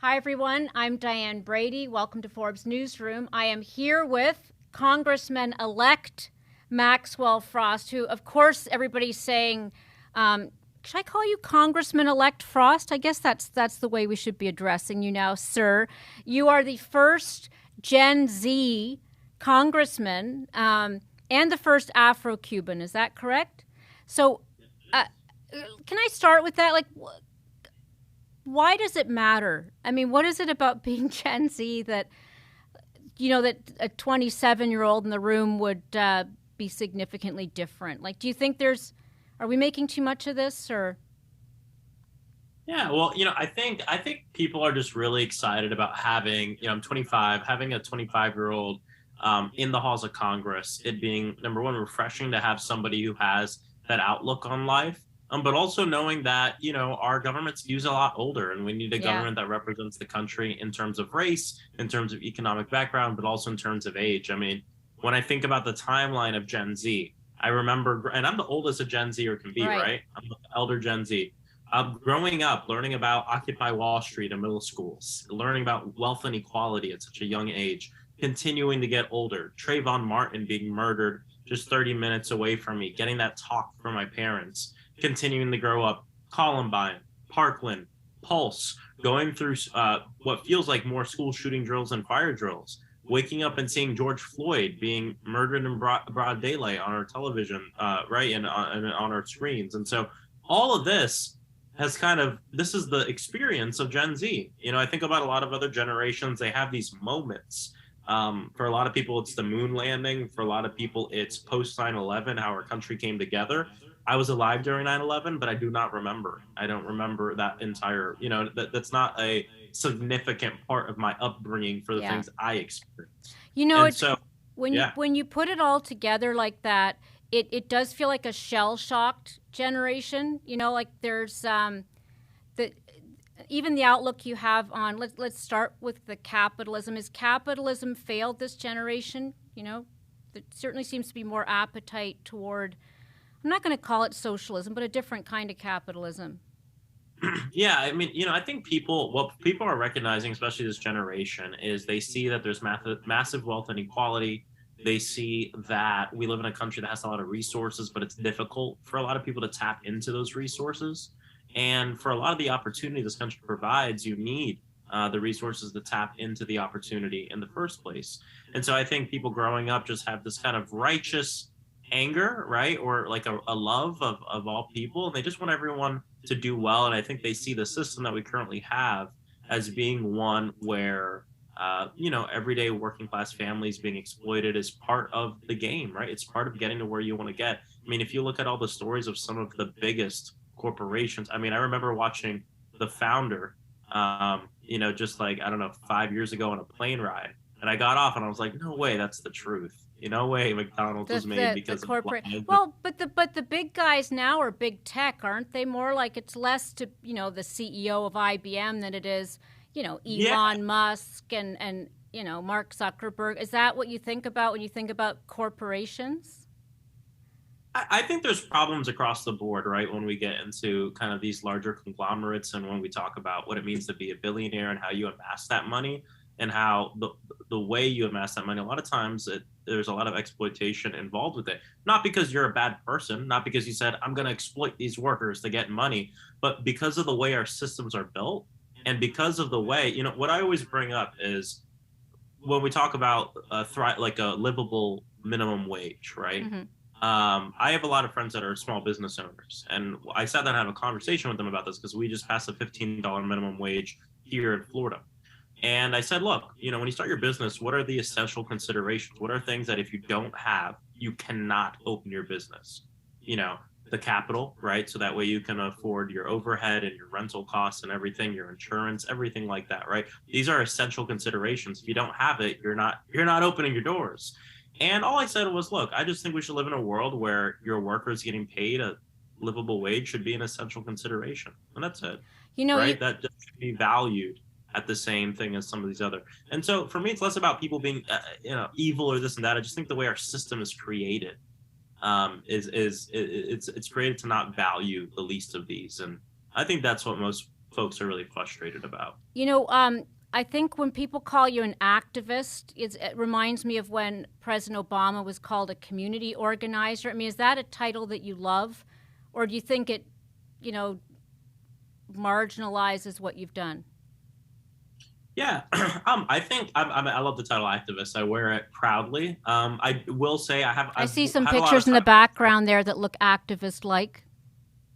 Hi, everyone. I'm Diane Brady. Welcome to Forbes Newsroom. I am here with Congressman-elect Maxwell Frost, who, of course, everybody's saying, should I call you Congressman-elect Frost? I guess that's the way we should be addressing you now, sir. You are the first Gen Z congressman and the first Afro-Cuban. Is that correct? So can I start with that? Like, why does it matter? I mean, what is it about being Gen Z that, that a 27-year-old in the room would be significantly different? Like, do you think are we making too much of this, or? Yeah, well, I think people are just really excited about having, I'm 25, having a 25-year-old in the halls of Congress, it being number one, refreshing to have somebody who has that outlook on life, but also knowing that, our government skews a lot older and we need a Yeah. government that represents the country in terms of race, in terms of economic background, but also in terms of age. I mean, when I think about the timeline of Gen Z, I remember, and I'm the oldest a Gen Zer can be, Right. right? I'm the elder Gen Z. Growing up, learning about Occupy Wall Street in middle schools, learning about wealth inequality at such a young age, continuing to get older, Trayvon Martin being murdered just 30 minutes away from me, getting that talk from my parents, continuing to grow up, Columbine, Parkland, Pulse, going through what feels like more school shooting drills and fire drills, waking up and seeing George Floyd being murdered in broad daylight on our television, right, and on our screens. And so all of this this is the experience of Gen Z. I think about a lot of other generations, they have these moments. For a lot of people, it's the moon landing. For a lot of people, it's post 9/11, how our country came together. I was alive during 9/11, but I do not remember. I don't remember that entire, that's not a significant part of my upbringing for the Yeah. things I experienced. And It's so, when you yeah. when you put it all together like that, it does feel like a shell-shocked generation. Like there's the even the outlook you have on let's start with the capitalism. Is capitalism failed this generation? There certainly seems to be more appetite toward, I'm not going to call it socialism, but a different kind of capitalism. Yeah, I mean, I think what people are recognizing, especially this generation, is they see that there's massive wealth inequality. They see that we live in a country that has a lot of resources, but it's difficult for a lot of people to tap into those resources. And for a lot of the opportunity this country provides, you need the resources to tap into the opportunity in the first place. And so I think people growing up just have this kind of righteous anger, right? Or like a love of all people. And they just want everyone to do well. And I think they see the system that we currently have as being one where, everyday working class families being exploited is part of the game, right? It's part of getting to where you want to get. I mean, if you look at all the stories of some of the biggest corporations, I mean, I remember watching the founder, just like, I don't know, 5 years ago on a plane ride. And I got off and I was like, no way, that's the truth. No way McDonald's was made The because of corporate, lies. well, but the big guys now are big tech, aren't they? More like it's less to the CEO of IBM than it is Yeah, Elon Musk and Mark Zuckerberg. Is that what you think about when you think about corporations? I think there's problems across the board, right? When we get into kind of these larger conglomerates and when we talk about what it means to be a billionaire and how you amass that money and how the way you amass that money, a lot of times there's a lot of exploitation involved with it. Not because you're a bad person, not because you said, I'm going to exploit these workers to get money, but because of the way our systems are built and because of the way, what I always bring up is when we talk about like a livable minimum wage, right? Mm-hmm. I have a lot of friends that are small business owners, and I sat down and had a conversation with them about this because we just passed a $15 minimum wage here in Florida. And I said, look, when you start your business, what are the essential considerations? What are things that if you don't have, you cannot open your business? The capital, right? So that way you can afford your overhead and your rental costs and everything, your insurance, everything like that, right? These are essential considerations. If you don't have it, you're not opening your doors. And all I said was, look, I just think we should live in a world where your workers getting paid a livable wage should be an essential consideration. And that's it, You know, you right? That just should be valued at the same thing as some of these other. And so for me, it's less about people being, evil or this and that. I just think the way our system is created it's created to not value the least of these. And I think that's what most folks are really frustrated about. I think when people call you an activist, it reminds me of when President Obama was called a community organizer. I mean, is that a title that you love, or do you think it, marginalizes what you've done? Yeah, I think I love the title activist. I wear it proudly. I will say I see some had a lot pictures of in the time. background there that look activist-like.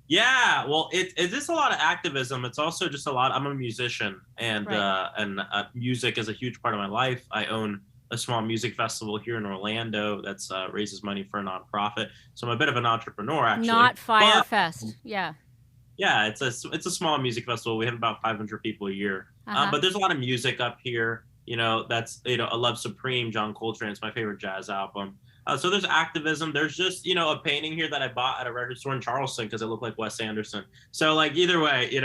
Yeah, well, it is a lot of activism. It's also just a lot. I'm a musician, and Right. Music is a huge part of my life. I own a small music festival here in Orlando that's raises money for a nonprofit. So I'm a bit of an entrepreneur, actually. Not Fire But Fest. Yeah. yeah, it's a small music festival. We have about 500 people a year. Uh-huh. But there's a lot of music up here. That's I love Supreme, John Coltrane. It's my favorite jazz album. So there's activism. There's just a painting here that I bought at a record store in Charleston because it looked like Wes Anderson. So like either way,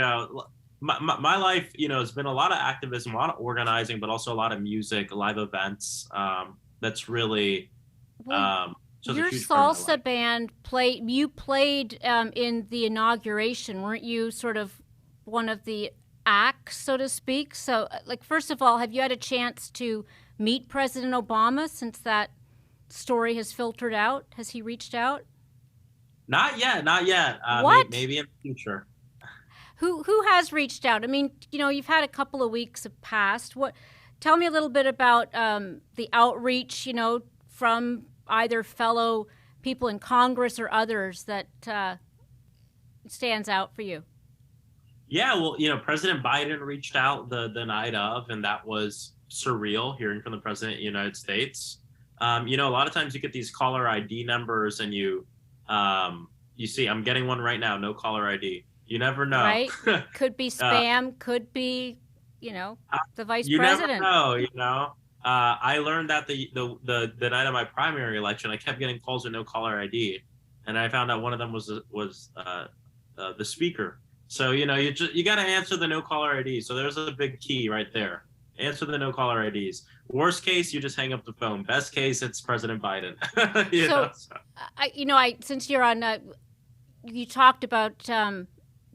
my life has been a lot of activism, a lot of organizing, but also a lot of music, live events. That's really Well, just a your huge part of my salsa life. band played in the inauguration. Weren't you sort of one of the acts, so to speak? So, like, first of all, have you had a chance to meet President Obama since that story has filtered out? Has he reached out? Not yet, not yet. What? Maybe in the future. Who has reached out? I mean, you've had a couple of weeks have passed. Tell me a little bit about the outreach, from either fellow people in Congress or others that stands out for you. Yeah, well, President Biden reached out the night of, and that was surreal hearing from the President of the United States. A lot of times you get these caller ID numbers, and you see, I'm getting one right now, no caller ID. You never know. Right? Could be spam, could be, the vice you president. You never know. I learned that the night of my primary election, I kept getting calls with no caller ID, and I found out one of them was the speaker. So you got to answer the no caller ID. So there's a big key right there. Answer the no caller IDs. Worst case, you just hang up the phone. Best case, it's President Biden. Since you're on, you talked about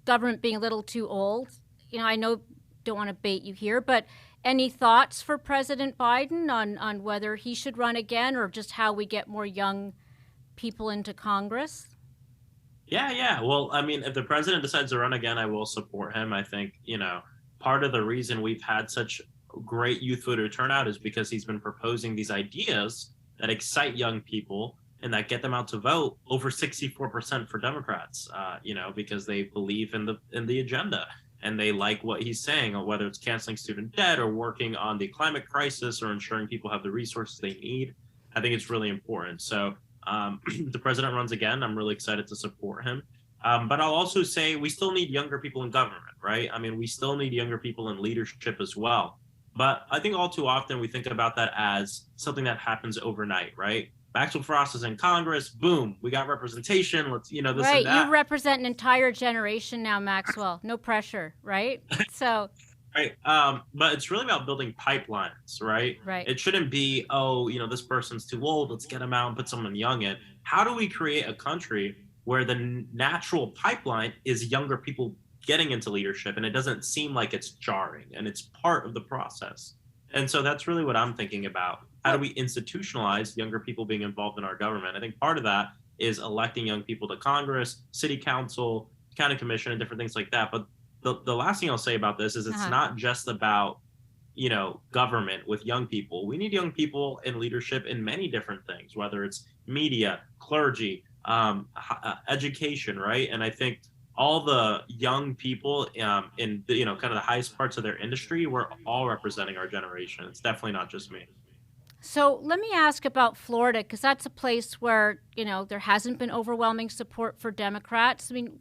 government being a little too old. I don't want to bait you here, but any thoughts for President Biden on whether he should run again, or just how we get more young people into Congress? Yeah. Well, I mean, if the president decides to run again, I will support him. I think, part of the reason we've had such great youth voter turnout is because he's been proposing these ideas that excite young people and that get them out to vote. Over 64% for Democrats, because they believe in the agenda and they like what he's saying, or whether it's canceling student debt or working on the climate crisis or ensuring people have the resources they need. I think it's really important. So if the president runs again, I'm really excited to support him. But I'll also say we still need younger people in government, right? I mean, we still need younger people in leadership as well. But I think all too often we think about that as something that happens overnight, right? Maxwell Frost is in Congress. Boom, we got representation. Let's, this right. and that. You represent an entire generation now, Maxwell. No pressure, right? So. Right. But it's really about building pipelines, right? Right. It shouldn't be, this person's too old. Let's get them out and put someone young in. How do we create a country where the natural pipeline is younger people getting into leadership, and it doesn't seem like it's jarring and it's part of the process? And so that's really what I'm thinking about. How do we institutionalize younger people being involved in our government? I think part of that is electing young people to Congress, city council, county commission, and different things like that. But the last thing I'll say about this is it's not just about, government with young people. We need young people in leadership in many different things, whether it's media, clergy, education, right? And I think all the young people in the, kind of the highest parts of their industry, we're all representing our generation. It's definitely not just me. So let me ask about Florida, because that's a place where, there hasn't been overwhelming support for Democrats. I mean,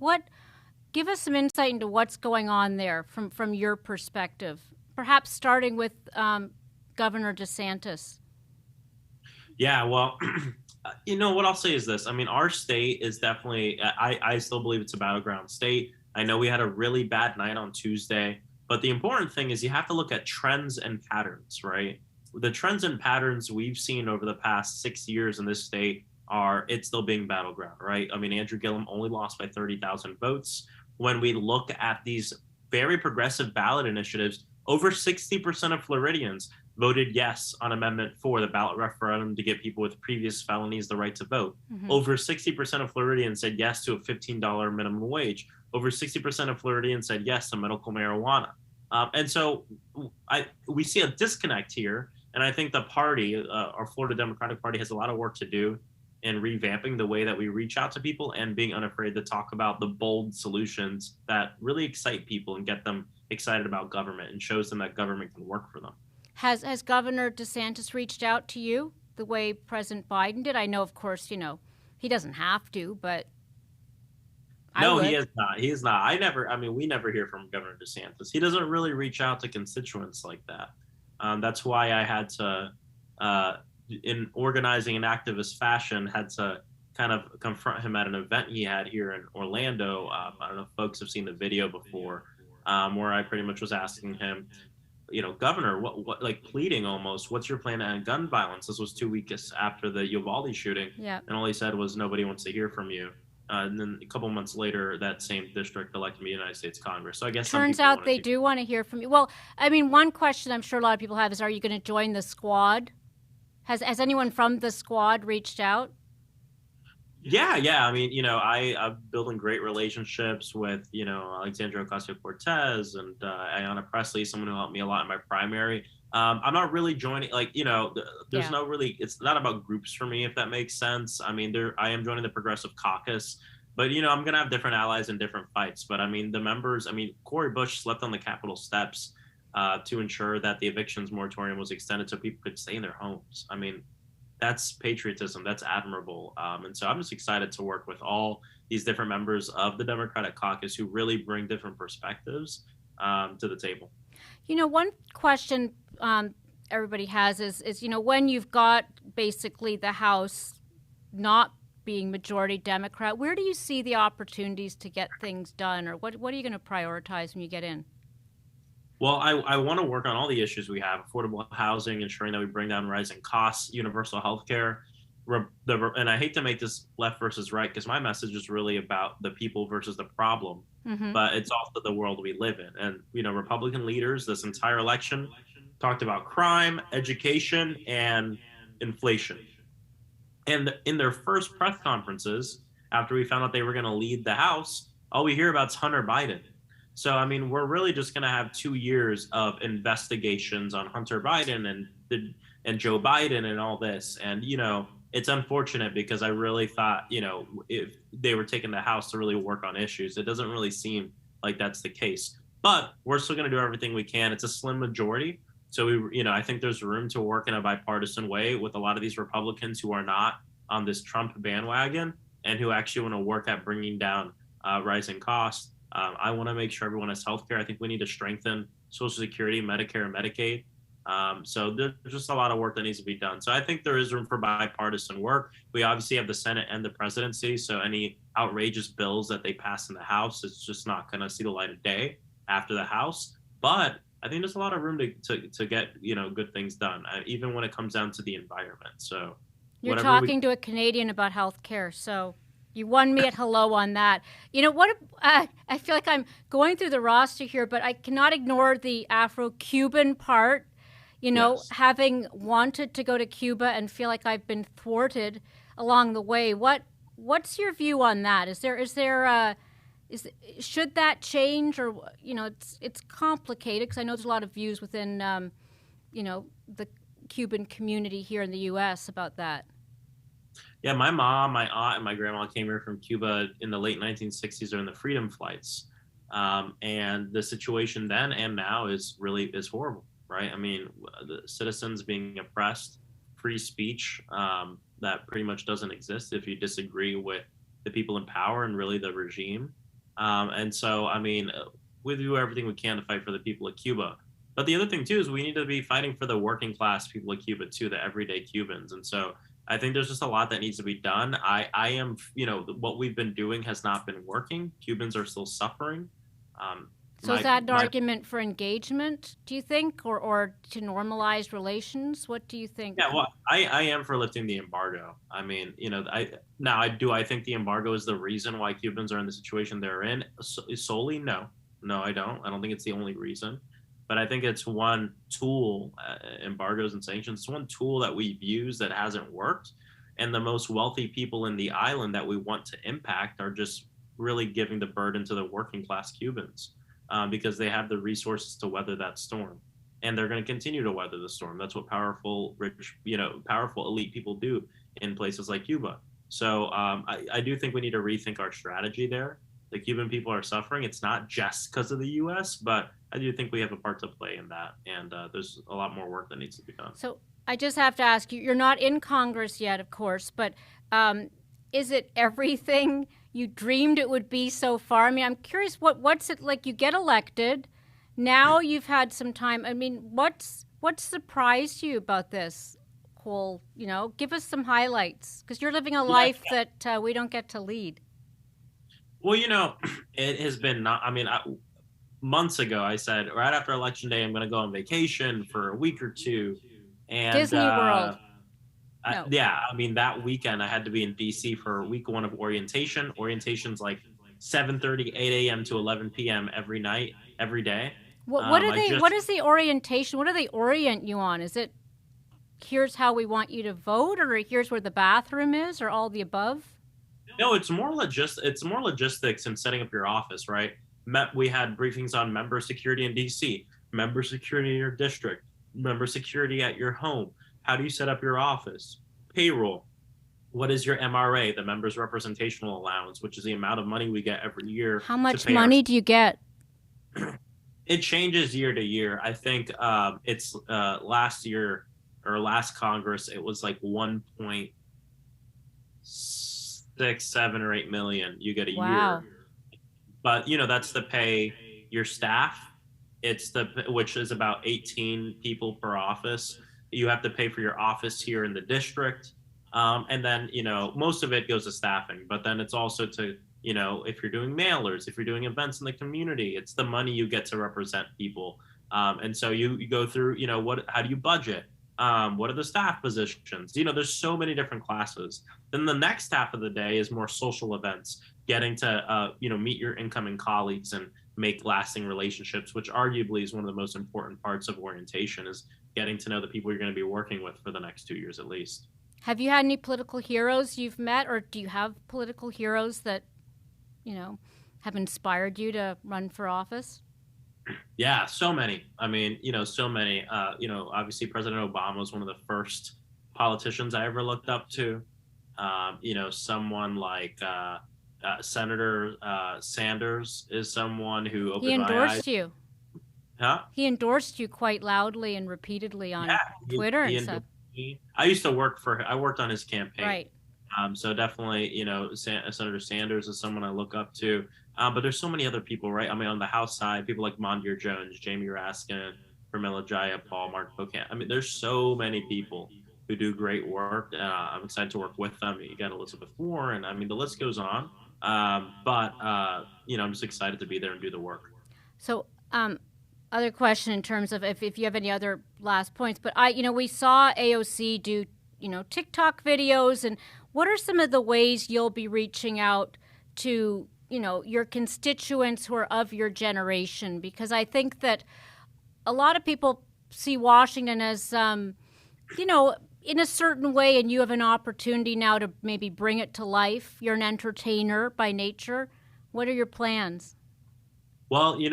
give us some insight into what's going on there from your perspective, perhaps starting with Governor DeSantis. Yeah, well, what I'll say is this. I mean, our state is definitely, I still believe it's a battleground state. I know we had a really bad night on Tuesday, but the important thing is you have to look at trends and patterns, right? The trends and patterns we've seen over the past 6 years in this state it's still being battleground, right? I mean, Andrew Gillum only lost by 30,000 votes. When we look at these very progressive ballot initiatives. Over 60% of Floridians voted yes on Amendment 4, the ballot referendum to give people with previous felonies the right to vote. Mm-hmm. Over 60% of Floridians said yes to a $15 minimum wage. Over 60% of Floridians said yes to medical marijuana. And so we see a disconnect here. And I think the party, our Florida Democratic Party, has a lot of work to do in revamping the way that we reach out to people and being unafraid to talk about the bold solutions that really excite people and get them excited about government and shows them that government can work for them. Has Governor DeSantis reached out to you the way President Biden did? I know, of course, he doesn't have to, but no, he is not. He is not. We never hear from Governor DeSantis. He doesn't really reach out to constituents like that. That's why I had to, in organizing an activist fashion, had to kind of confront him at an event he had here in Orlando. I don't know if folks have seen the video before, where I pretty much was asking him, Governor, what like pleading almost, what's your plan to end gun violence? This was 2 weeks after the Uvalde shooting. Yeah. And all he said was, nobody wants to hear from you. And then a couple months later, that same district elected me to the United States Congress. So I guess turns out they do want to hear from you. Well, I mean, one question I'm sure a lot of people have is, are you going to join the squad? Has anyone from the squad reached out? Yeah. I mean, I'm building great relationships with, Alexandria Ocasio-Cortez and Ayanna Pressley, someone who helped me a lot in my primary. I'm not really joining, there's no really, it's not about groups for me, if that makes sense. I mean, I am joining the Progressive Caucus, but, I'm going to have different allies in different fights. But I mean, Cori Bush slept on the Capitol steps to ensure that the evictions moratorium was extended so people could stay in their homes. I mean, that's patriotism. That's admirable. And so I'm just excited to work with all these different members of the Democratic Caucus who really bring different perspectives to the table. One question everybody has is when you've got basically the House not being majority Democrat, where do you see the opportunities to get things done, or what are you going to prioritize when you get in? Well, I want to work on all the issues we have: affordable housing, ensuring that we bring down rising costs, universal health care. And I hate to make this left versus right, because my message is really about the people versus the problem, but it's also the world we live in. And, Republican leaders this entire election talked about crime, education, and inflation. And in their first press conferences, after we found out they were going to lead the House, all we hear about is Hunter Biden. So, I mean, we're really just going to have 2 years of investigations on Hunter Biden and Joe Biden and all this. And, it's unfortunate, because I really thought, if they were taking the House to really work on issues, it doesn't really seem like that's the case. But we're still going to do everything we can. It's a slim majority. So, I think there's room to work in a bipartisan way with a lot of these Republicans who are not on this Trump bandwagon and who actually want to work at bringing down rising costs. I want to make sure everyone has health care. I think we need to strengthen Social Security, Medicare, and Medicaid. So there's just a lot of work that needs to be done. So I think there is room for bipartisan work. We obviously have the Senate and the presidency. So any outrageous bills that they pass in the House, it's just not going to see the light of day after the House. But I think there's a lot of room to get, good things done, even when it comes down to the environment. So you're talking to a Canadian about health care. So you won me at hello on that. I feel like I'm going through the roster here, but I cannot ignore the Afro-Cuban part. Yes. Having wanted to go to Cuba and feel like I've been thwarted along the way. What's your view on that? Should that change, or it's complicated, because I know there's a lot of views within the Cuban community here in the U.S. about that. Yeah, my mom, my aunt, and my grandma came here from Cuba in the late 1960s during the freedom flights, and the situation then and now is horrible. Right? I mean, the citizens being oppressed, free speech that pretty much doesn't exist if you disagree with the people in power and really the regime. And so, I mean, we do everything we can to fight for the people of Cuba. But the other thing, too, is we need to be fighting for the working class people of Cuba, too, the everyday Cubans. And so I think there's just a lot that needs to be done. I am, what we've been doing has not been working. Cubans are still suffering. So is that an argument for engagement, do you think, or to normalize relations? What do you think? Yeah, well, I am for lifting the embargo. I mean, I think the embargo is the reason why Cubans are in the situation they're in solely? No. No, I don't. I don't think it's the only reason. But I think it's one tool, embargoes and sanctions, it's one tool that we've used that hasn't worked. And the most wealthy people in the island that we want to impact are just really giving the burden to the working class Cubans, because they have the resources to weather that storm. And they're going to continue to weather the storm. That's what powerful, rich, powerful elite people do in places like Cuba. So I do think we need to rethink our strategy there. The Cuban people are suffering. It's not just because of the U.S., but I do think we have a part to play in that. And there's a lot more work that needs to be done. So I just have to ask you, you're not in Congress yet, of course, but is it everything you dreamed it would be so far? I mean, I'm curious, what's it like? You get elected. Now you've had some time. I mean, what's surprised you about this whole, give us some highlights, because you're living a life that we don't get to lead. Well, it has been months ago, I said, right after Election Day, I'm going to go on vacation for a week or two. And Disney World. No. Yeah, that weekend I had to be in D.C. for week one of orientation. Orientation's like 7:30, 8 a.m. to 11 p.m. every night, every day. What is the orientation? What do they orient you on? Is it, here's how we want you to vote, or here's where the bathroom is, or all the above? No, it's more logistics and setting up your office, right? We had briefings on member security in D.C., member security in your district, member security at your home. How do you set up your office? Payroll. What is your MRA, the members representational allowance, which is the amount of money we get every year? How much money do you get? It changes year to year. I think it's last year or last Congress, it was like 1.6, 7, or 8 million you get a year. But that's to pay your staff. Which is about 18 people per office. You have to pay for your office here in the district. And then, most of it goes to staffing, but then it's also to, if you're doing mailers, if you're doing events in the community, it's the money you get to represent people. And so you go through, how do you budget? What are the staff positions? There's so many different classes. Then the next half of the day is more social events, getting to, meet your incoming colleagues and make lasting relationships, which arguably is one of the most important parts of orientation, is getting to know the people you're going to be working with for the next 2 years at least. Have you had any political heroes you've met, or do you have political heroes that, have inspired you to run for office? Yeah, so many. So many. Obviously President Obama was one of the first politicians I ever looked up to. Someone like Senator Sanders is someone who opened my eyes. He endorsed you. Huh? He endorsed you quite loudly and repeatedly on Twitter and stuff. I worked on his campaign. Right. So definitely, Senator Sanders is someone I look up to. But there's so many other people, right? On the House side, people like Mondir Jones, Jamie Raskin, Pramila Jayapal, Mark Pocan. There's so many people who do great work. I'm excited to work with them. You got Elizabeth Warren. The list goes on. But I'm just excited to be there and do the work. So, other question in terms of if you have any other last points, but we saw AOC do, TikTok videos, and what are some of the ways you'll be reaching out to, your constituents who are of your generation? Because I think that a lot of people see Washington as, in a certain way, and you have an opportunity now to maybe bring it to life. You're an entertainer by nature. What are your plans? Well, we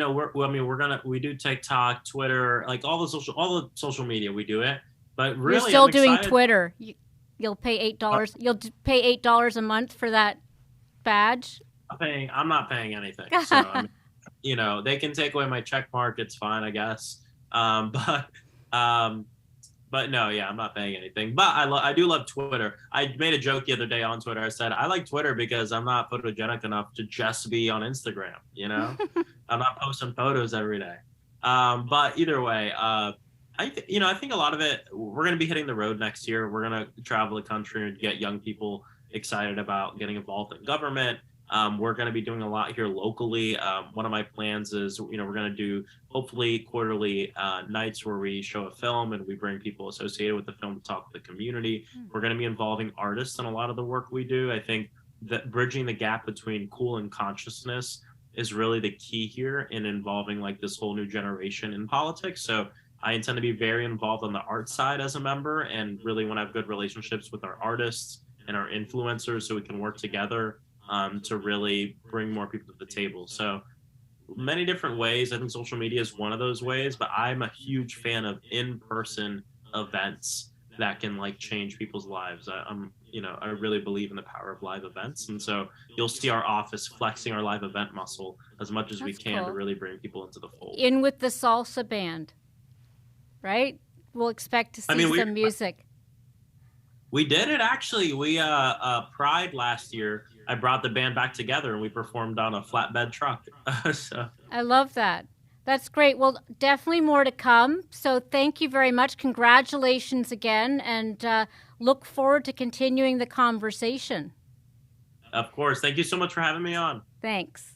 do TikTok, Twitter, like all the social media, we do it. But really, you're still doing Twitter. You'll pay $8. You'll pay $8 a month for that badge. I'm not paying anything. So they can take away my check mark. It's fine, I guess. But no, I'm not paying anything. But I do love Twitter. I made a joke the other day on Twitter. I said, I like Twitter because I'm not photogenic enough to just be on Instagram, I'm not posting photos every day. But either way, I think a lot of it, we're going to be hitting the road next year. We're going to travel the country and get young people excited about getting involved in government. We're going to be doing a lot here locally. One of my plans is, we're going to do hopefully quarterly nights where we show a film and we bring people associated with the film to talk to the community. We're going to be involving artists in a lot of the work we do. I think that bridging the gap between cool and consciousness is really the key here in involving like this whole new generation in politics. So I intend to be very involved on the art side as a member, and really want to have good relationships with our artists and our influencers so we can work together to really bring more people to the table. So many different ways. I think social media is one of those ways, but I'm a huge fan of in-person events that can like change people's lives. I really believe in the power of live events, and so you'll see our office flexing our live event muscle as much as we can cool. to really bring people into the fold. In with the salsa band, right? We'll expect to see some music. We did it actually. We Pride last year, I brought the band back together and we performed on a flatbed truck. So I love that. That's great. Well, definitely more to come. So thank you very much. Congratulations again, and look forward to continuing the conversation. Of course. Thank you so much for having me on. Thanks.